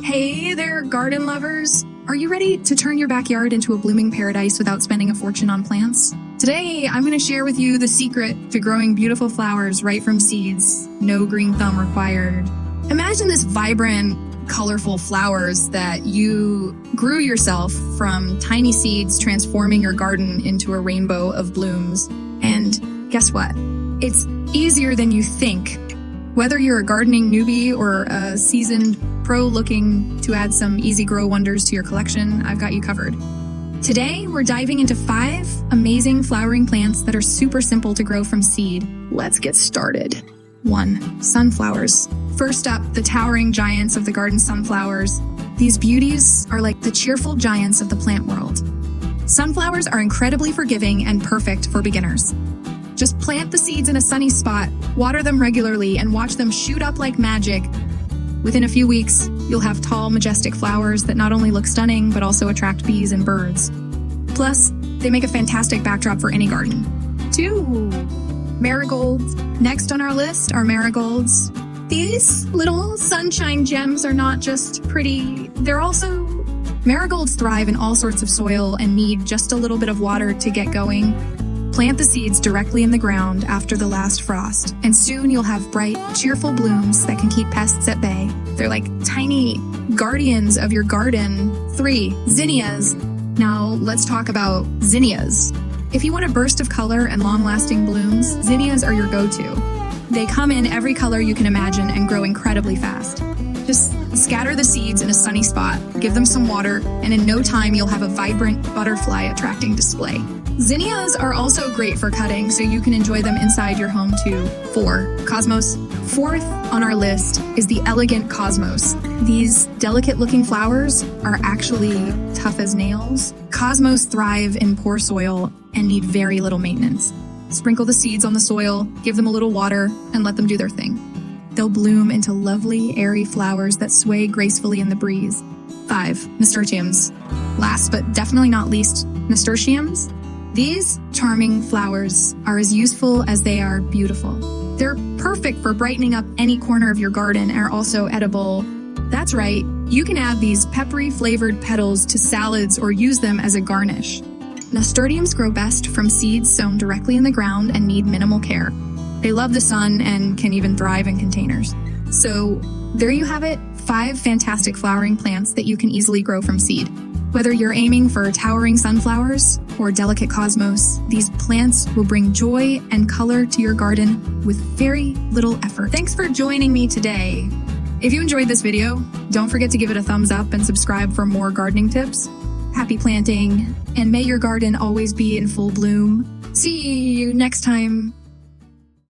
Hey there, garden lovers! Are you ready to turn your backyard into a blooming paradise without spending a fortune on plants? Today, I'm going to share with you the secret to growing beautiful flowers right from seeds. No green thumb required. Imagine this vibrant, colorful flowers that you grew yourself from tiny seeds, transforming your garden into a rainbow of blooms. And guess what? It's easier than you think. Whether you're a gardening newbie or a seasoned pro looking to add some easy grow wonders to your collection, I've got you covered. Today, we're diving into 5 amazing flowering plants that are super simple to grow from seed. Let's get started. 1. Sunflowers. First up, the towering giants of the garden sunflowers. These beauties are like the cheerful giants of the plant world. Sunflowers are incredibly forgiving and perfect for beginners. Just plant the seeds in a sunny spot, water them regularly, and watch them shoot up like magic. Within a few weeks, you'll have tall, majestic flowers that not only look stunning, but also attract bees and birds. Plus, they make a fantastic backdrop for any garden. 2. Marigolds. Next on our list are marigolds. These little sunshine gems are not just pretty, they're also... Marigolds thrive in all sorts of soil and need just a little bit of water to get going. Plant the seeds directly in the ground after the last frost, and soon you'll have bright, cheerful blooms that can keep pests at bay. They're like tiny guardians of your garden. 3. Zinnias. Now let's talk about zinnias. If you want a burst of color and long-lasting blooms, zinnias are your go-to. They come in every color you can imagine and grow incredibly fast. Just scatter the seeds in a sunny spot, give them some water, and in no time you'll have a vibrant, butterfly-attracting display. Zinnias are also great for cutting, so you can enjoy them inside your home too. 4. Cosmos. 4th on our list is the elegant cosmos. These delicate-looking flowers are actually tough as nails. Cosmos thrive in poor soil and need very little maintenance. Sprinkle the seeds on the soil, give them a little water, and let them do their thing. They'll bloom into lovely, airy flowers that sway gracefully in the breeze. 5. Nasturtiums. Last but definitely not least, nasturtiums. These charming flowers are as useful as they are beautiful. They're perfect for brightening up any corner of your garden and are also edible. That's right, you can add these peppery flavored petals to salads or use them as a garnish. Nasturtiums grow best from seeds sown directly in the ground and need minimal care. They love the sun and can even thrive in containers. So there you have it, 5 fantastic flowering plants that you can easily grow from seed. Whether you're aiming for towering sunflowers or delicate cosmos, these plants will bring joy and color to your garden with very little effort. Thanks for joining me today. If you enjoyed this video, don't forget to give it a thumbs up and subscribe for more gardening tips. Happy planting, and may your garden always be in full bloom. See you next time.